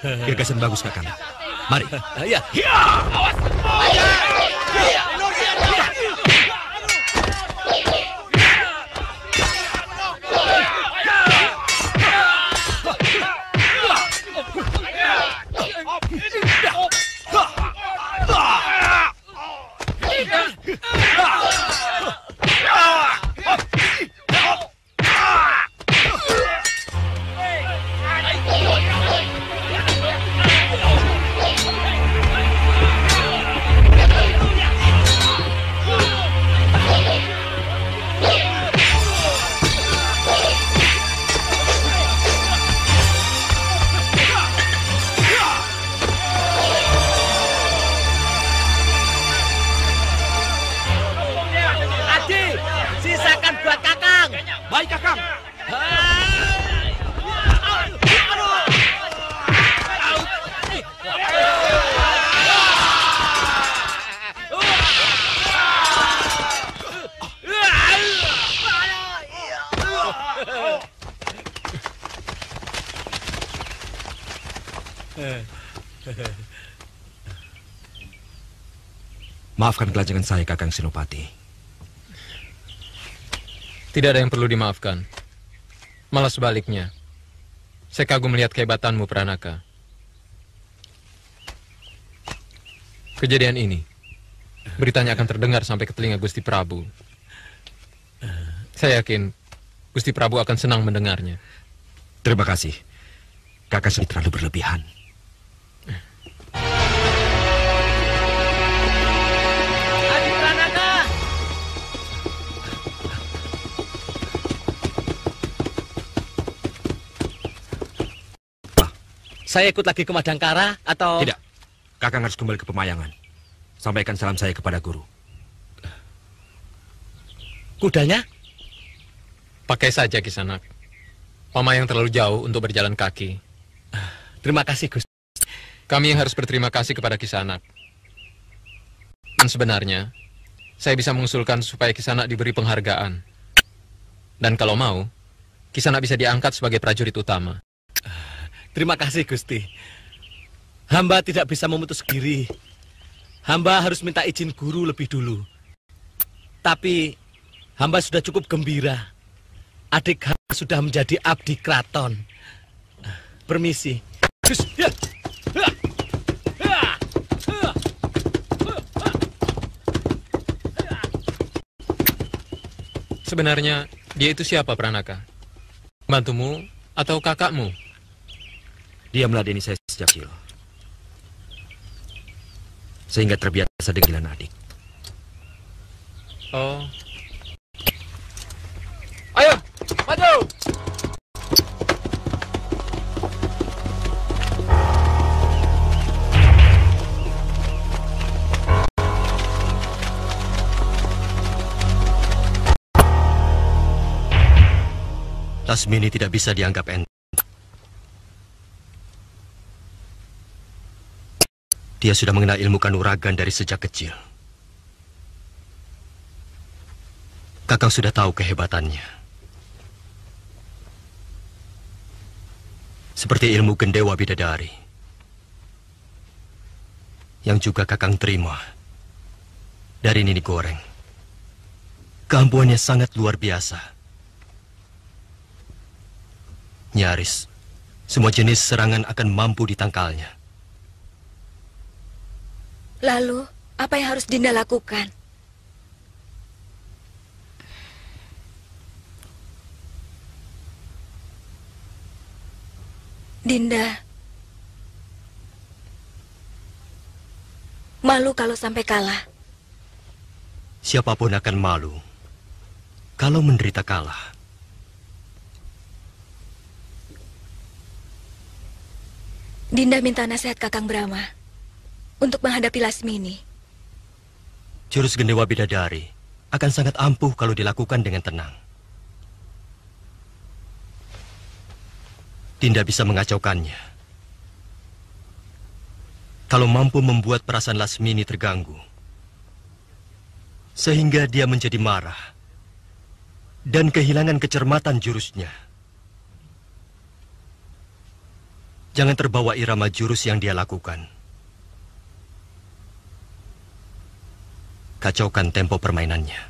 Gagasan bagus, Kakang. Mari. Ya. Awas. Baik, Kakang. Maafkan kelancangan saya, Kakang Senopati. Tidak ada yang perlu dimaafkan. Malah sebaliknya. Saya kagum melihat kehebatanmu, Pranaka. Kejadian ini, beritanya akan terdengar sampai ke telinga Gusti Prabu. Saya yakin Gusti Prabu akan senang mendengarnya. Terima kasih. Kakak sudah terlalu berlebihan. Adi Pranaka! Saya ikut lagi ke Madangkara atau... Tidak. Kakang harus kembali ke Pemayangan. Sampaikan salam saya kepada guru. Kudanya? Pakai saja, Kisanak. Pamayang terlalu jauh untuk berjalan kaki. Terima kasih, Gus. Kami yang harus berterima kasih kepada Kisanak. Dan sebenarnya, saya bisa mengusulkan supaya Kisanak diberi penghargaan. Dan kalau mau, Kisanak bisa diangkat sebagai prajurit utama. Terima kasih, Gusti. Hamba tidak bisa memutus diri. Hamba harus minta izin guru lebih dulu. Tapi, hamba sudah cukup gembira. Adik hamba sudah menjadi abdi keraton. Permisi. Sebenarnya, dia itu siapa, Pranaka? Bantumu atau kakakmu? Dia meladeni saya sejak kecil. Sehingga terbiasa dengan adik. Oh. Ayo, maju! Lasmini tidak bisa dianggap enteng. Dia sudah mengenal ilmu kanuragan dari sejak kecil. Kakang sudah tahu kehebatannya. Seperti ilmu Gendewa Bidadari. Yang juga Kakang terima dari Nini Goreng. Keampuannya sangat luar biasa. Nyaris, semua jenis serangan akan mampu ditangkalnya. Lalu, apa yang harus Dinda lakukan? Dinda, malu kalau sampai kalah. Siapapun akan malu kalau menderita kalah. Dinda minta nasihat Kakang Brahma untuk menghadapi Lasmini. Jurus Gendewa Bidadari akan sangat ampuh kalau dilakukan dengan tenang. Dinda bisa mengacaukannya. Kalau mampu membuat perasaan Lasmini terganggu, sehingga dia menjadi marah dan kehilangan kecermatan jurusnya. Jangan terbawa irama jurus yang dia lakukan. Kacaukan tempo permainannya.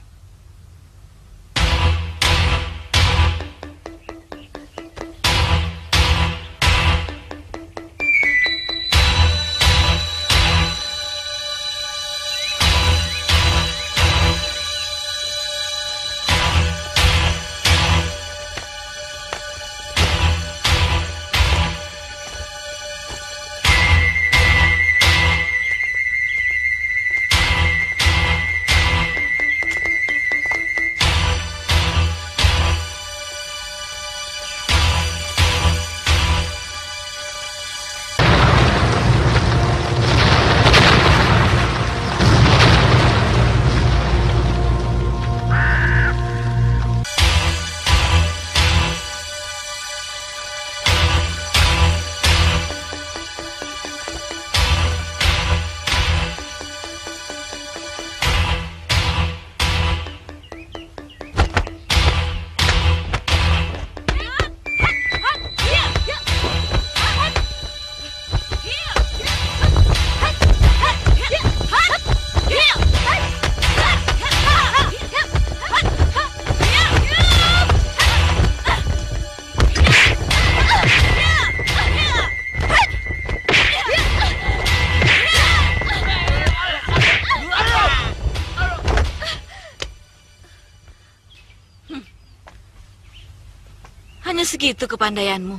Hanya segitu kepandaianmu.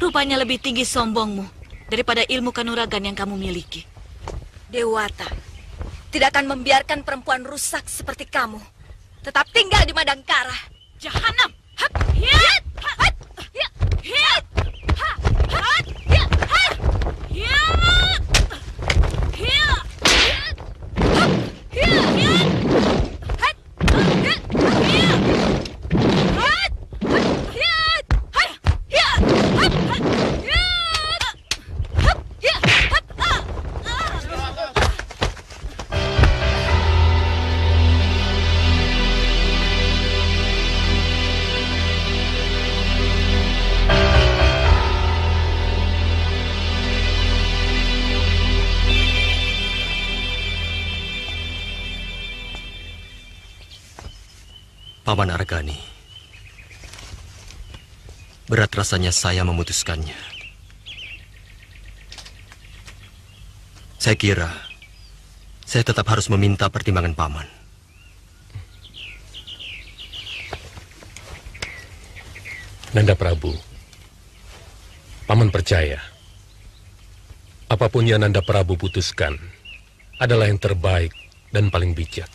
Rupanya lebih tinggi sombongmu daripada ilmu kanuragan yang kamu miliki. Dewata tidak akan membiarkan perempuan rusak seperti kamu tetap tinggal di Madangkara. Jahanam! Paman Argani, berat rasanya saya memutuskannya. Saya kira saya tetap harus meminta pertimbangan paman. Nanda Prabu, paman percaya apapun yang Nanda Prabu putuskan adalah yang terbaik dan paling bijak.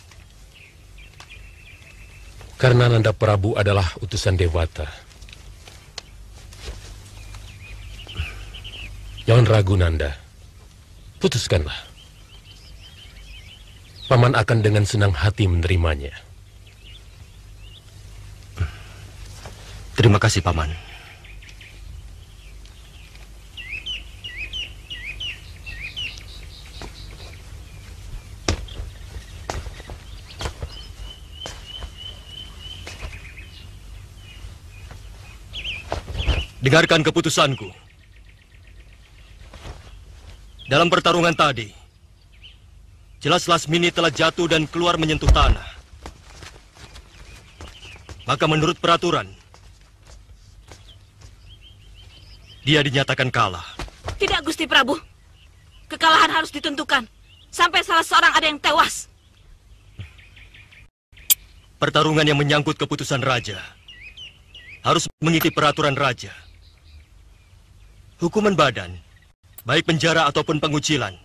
Karena Nanda Prabu adalah utusan Dewata. Jangan ragu, Nanda. Putuskanlah. Paman akan dengan senang hati menerimanya. Terima kasih, Paman. Dengarkan keputusanku. Dalam pertarungan tadi, jelas Lasmini telah jatuh dan keluar menyentuh tanah. Maka menurut peraturan, dia dinyatakan kalah. Tidak, Gusti Prabu. Kekalahan harus ditentukan. Sampai salah seorang ada yang tewas. Pertarungan yang menyangkut keputusan raja harus mengikuti peraturan raja. Hukuman badan, baik penjara ataupun pengucilan,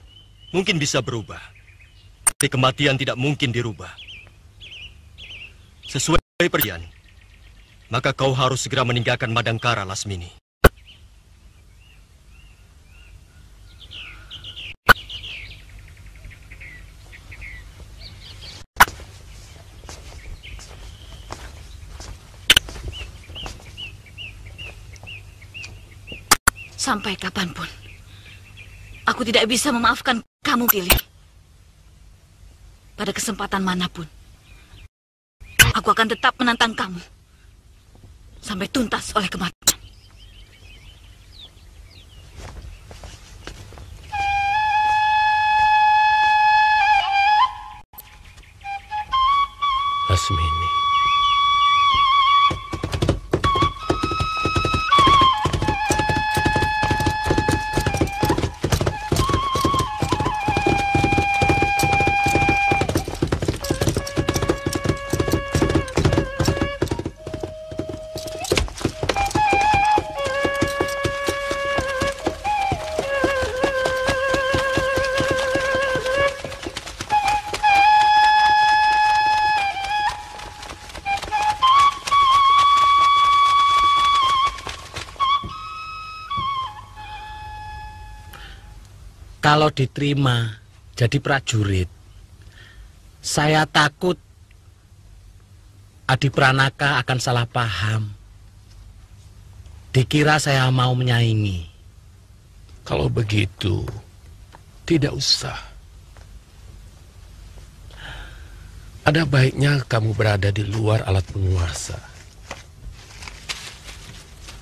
mungkin bisa berubah. Tapi kematian tidak mungkin dirubah. Sesuai perjanjian, maka kau harus segera meninggalkan Madangkara, Lasmini. Sampai kapanpun, aku tidak bisa memaafkan kamu, Kili. pada kesempatan manapun. Aku akan tetap menantang kamu sampai tuntas oleh kematian. Lasmini. Kalau diterima jadi prajurit, saya takut Adi Pranaka akan salah paham. Dikira saya mau menyaingi. Kalau begitu, tidak usah. Ada baiknya kamu berada di luar alat penguasa.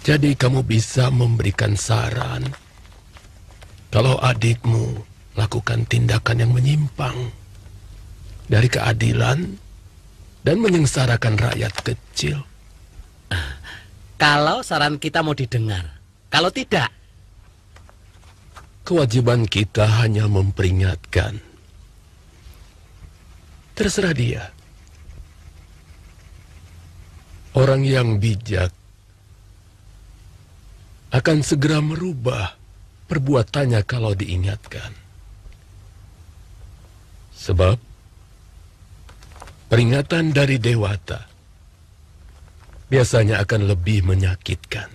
Jadi kamu bisa memberikan saran kalau adikmu lakukan tindakan yang menyimpang dari keadilan dan menyengsarakan rakyat kecil. Kalau saran kita mau didengar, kalau tidak, kewajiban kita hanya memperingatkan. Terserah dia. Orang yang bijak akan segera merubah perbuatannya kalau diingatkan. Sebab peringatan dari dewata biasanya akan lebih menyakitkan.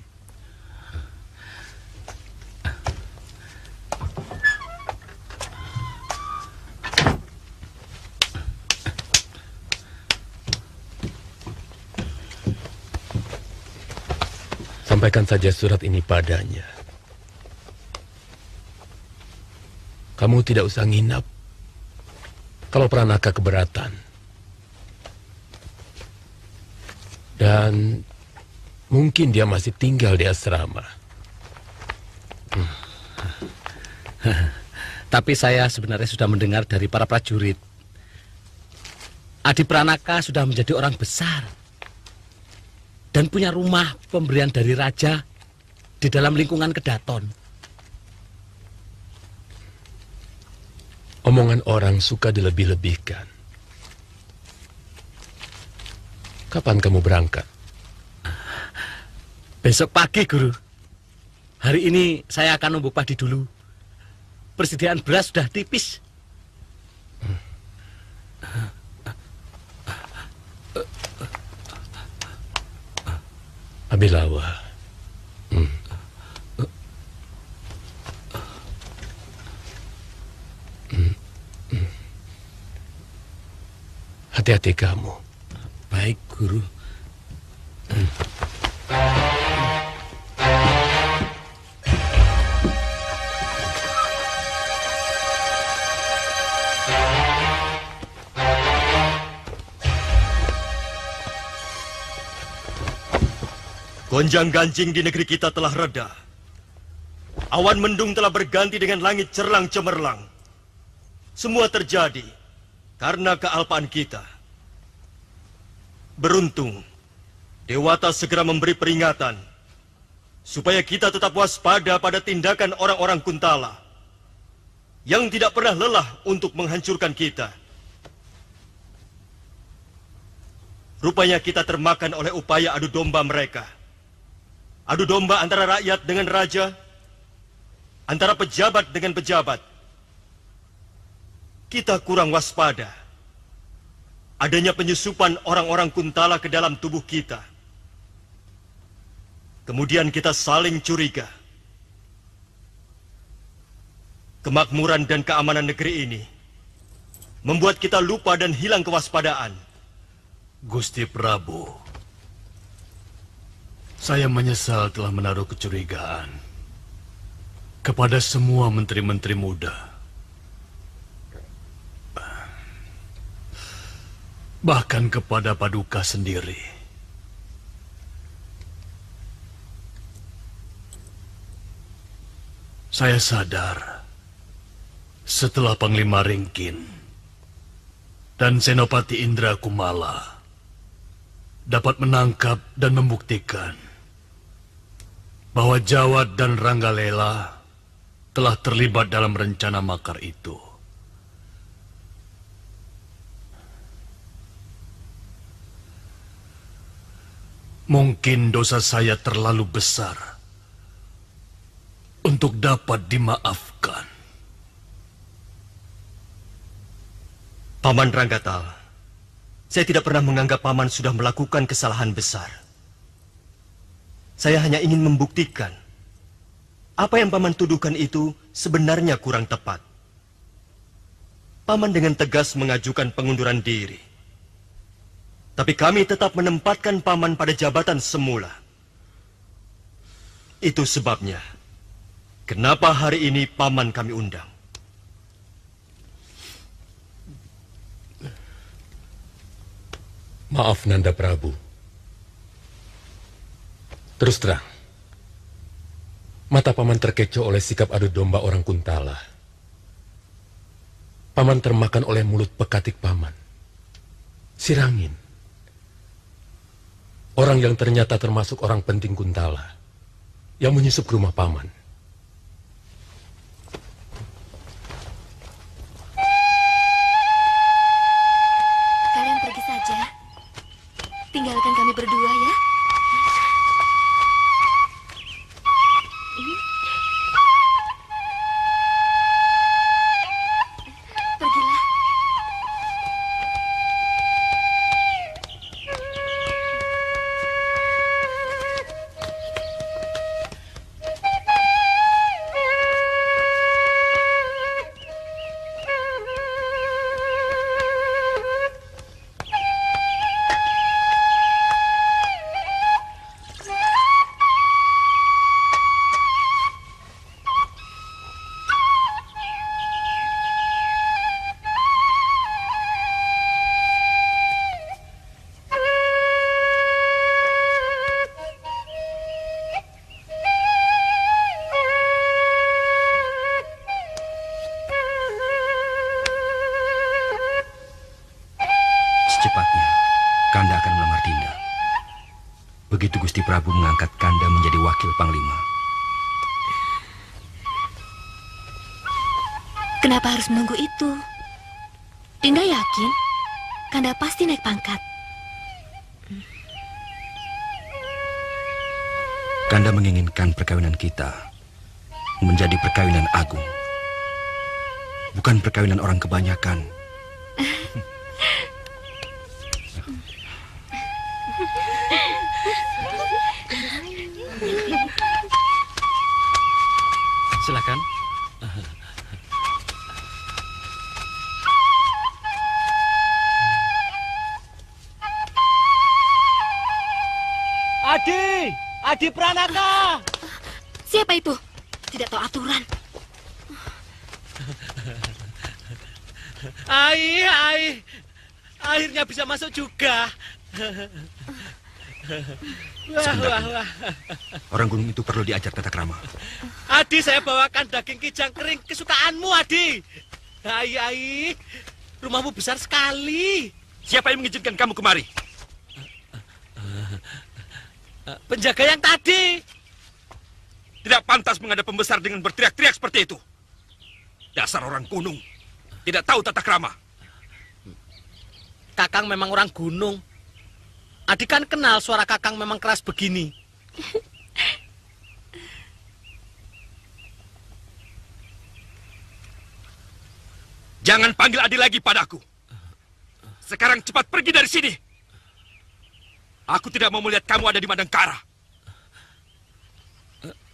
Sampaikan saja surat ini padanya. Kamu tidak usah nginap kalau Pranaka keberatan. Dan mungkin dia masih tinggal di asrama. Tapi saya sebenarnya sudah mendengar dari para prajurit. Adi Pranaka sudah menjadi orang besar. Dan punya rumah pemberian dari raja di dalam lingkungan Kedaton. Omongan orang suka dilebih-lebihkan. Kapan kamu berangkat? Besok pagi, Guru. Hari ini saya akan numbuk padi dulu. Persediaan beras sudah tipis. Abilawa. Hati-hati kamu. Baik, Guru. Gonjang-ganjing di negeri kita telah reda. Awan mendung telah berganti dengan langit cerlang cemerlang. Semua terjadi karena kealpaan kita. Beruntung, Dewata segera memberi peringatan supaya kita tetap waspada pada tindakan orang-orang Kuntala yang tidak pernah lelah untuk menghancurkan kita. Rupanya kita termakan oleh upaya adu domba mereka. Adu domba antara rakyat dengan raja, antara pejabat dengan pejabat. Kita kurang waspada. Adanya penyusupan orang-orang Kuntala ke dalam tubuh kita. Kemudian kita saling curiga. Kemakmuran dan keamanan negeri ini membuat kita lupa dan hilang kewaspadaan. Gusti Prabu, saya menyesal telah menaruh kecurigaan kepada semua menteri-menteri muda. bahkan kepada Paduka sendiri. Saya sadar setelah Panglima Ringkin dan Senopati Indra Kumala dapat menangkap dan membuktikan bahwa Jawad dan Ranggalela telah terlibat dalam rencana makar itu. Mungkin dosa saya terlalu besar untuk dapat dimaafkan. Paman Ranggatal, saya tidak pernah menganggap Paman sudah melakukan kesalahan besar. Saya hanya ingin membuktikan apa yang Paman tuduhkan itu sebenarnya kurang tepat. Paman dengan tegas mengajukan pengunduran diri. Tapi kami tetap menempatkan Paman pada jabatan semula. Itu sebabnya kenapa hari ini Paman kami undang. Maaf Nanda Prabu. Terus terang, mata Paman terkecoh oleh sikap adu domba orang Kuntala. Paman termakan oleh mulut pekatik Paman, Sirangin. Orang yang ternyata termasuk orang penting Kuntala yang menyusup ke rumah Paman. Kalian pergi saja. Tinggalkan kami berdua ya. Pergilah. Secepatnya, Kanda akan melamar Dinda. Begitu Gusti Prabu mengangkat Kanda menjadi wakil Panglima. Kenapa harus menunggu itu? Dinda yakin Kanda pasti naik pangkat. Kanda menginginkan perkawinan kita menjadi perkawinan agung. Bukan perkawinan orang kebanyakan. Silakan. Adi Pranaka. Siapa itu? Tidak tahu aturan. Akhirnya bisa masuk juga. Sebentar. Orang gunung itu perlu diajar tata krama. Adi, saya bawakan daging kijang kering kesukaanmu, Adi. Ai, rumahmu besar sekali. Siapa yang mengizinkan kamu kemari? Penjaga yang tadi. Tidak pantas menghadap pembesar dengan berteriak-teriak seperti itu. Dasar orang gunung. Tidak tahu tata krama. Kakang memang orang gunung. Adi kan kenal suara Kakang memang keras begini. Jangan panggil Adi lagi padaku. Sekarang cepat pergi dari sini. Aku tidak mau melihat kamu ada di Madangkara.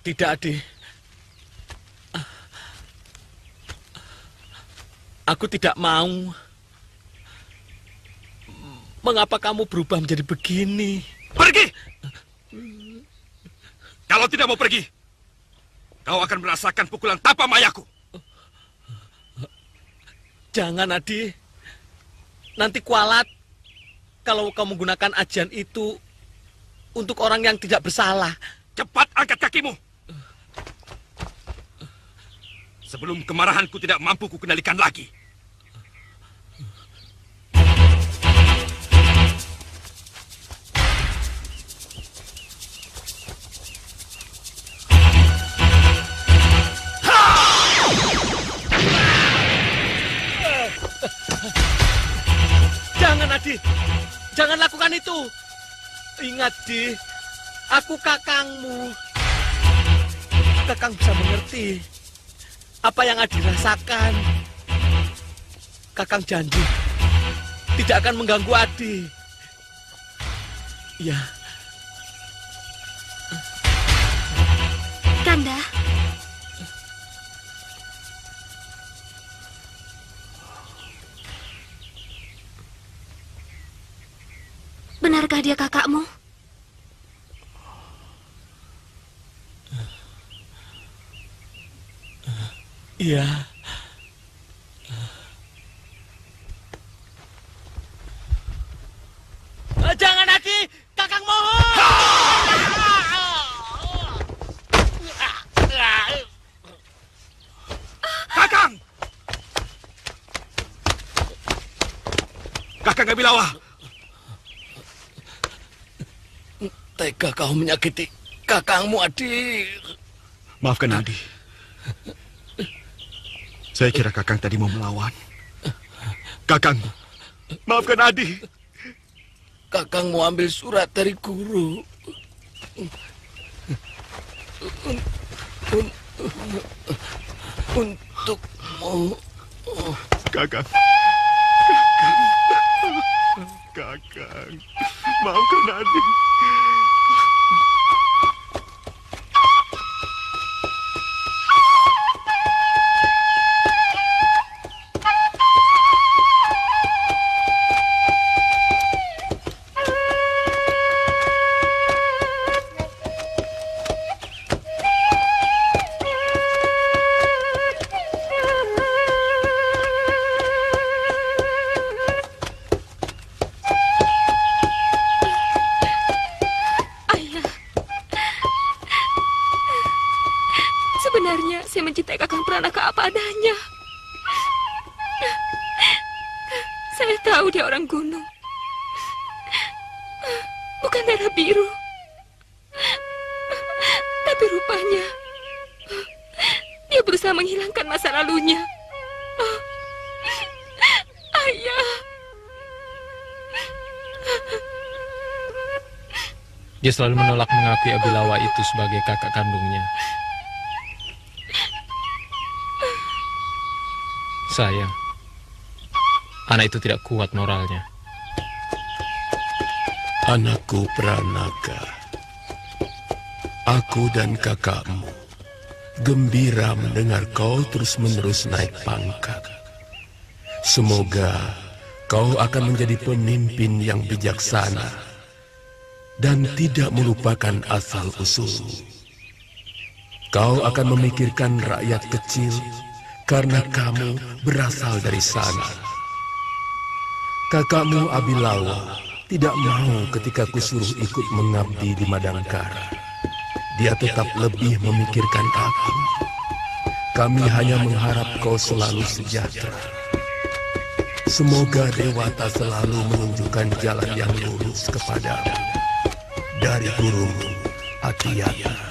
Tidak, Adi. Aku tidak mau. Mengapa kamu berubah menjadi begini? Pergi! Kalau tidak mau pergi, kau akan merasakan pukulan tapa mayaku. Jangan, Adi. Nanti kualat. kalau kau menggunakan ajian itu untuk orang yang tidak bersalah. Cepat angkat kakimu. Sebelum kemarahanku tidak mampu kukendalikan lagi. Jangan, Adi. Jangan lakukan itu. Ingat, Di. Aku kakangmu. Kakang bisa mengerti apa yang Adi rasakan. Kakang janji tidak akan mengganggu Adi. Ya. Kanda. Benarkah dia kakakmu? Iya. Jangan, Adi. Kakang mohon. Kakang! Kakang Abilawa! Tega kau menyakiti kakangmu, Adi. Maafkan Adi. Saya kira Kakang tadi mau melawan. Kakang, maafkan Adi. Kakang mau ambil surat dari guru. Untukmu. Kakang. Kakang. Maafkan Adi. Mencintai Kakang Pranaka apa adanya. Saya tahu dia orang gunung, bukan darah biru. Tapi rupanya dia berusaha menghilangkan masa lalunya. Ayah. Dia selalu menolak mengakui Abilawa itu sebagai kakak kandungnya. Sayang, anak itu tidak kuat moralnya. Anakku Pranaka, aku dan kakakmu gembira mendengar kau terus-menerus naik pangkat. Semoga kau akan menjadi pemimpin yang bijaksana dan tidak melupakan asal-usulmu. Kau akan memikirkan rakyat kecil karena kamu berasal dari sana. Kakakmu Abilawa tidak mau ketika kusuruh ikut mengabdi di Madangkara. Dia tetap lebih memikirkan aku. Kami hanya mengharap kau selalu sejahtera. Semoga Dewata selalu menunjukkan jalan yang lurus kepadamu. Dari gurumu, Hatiyata.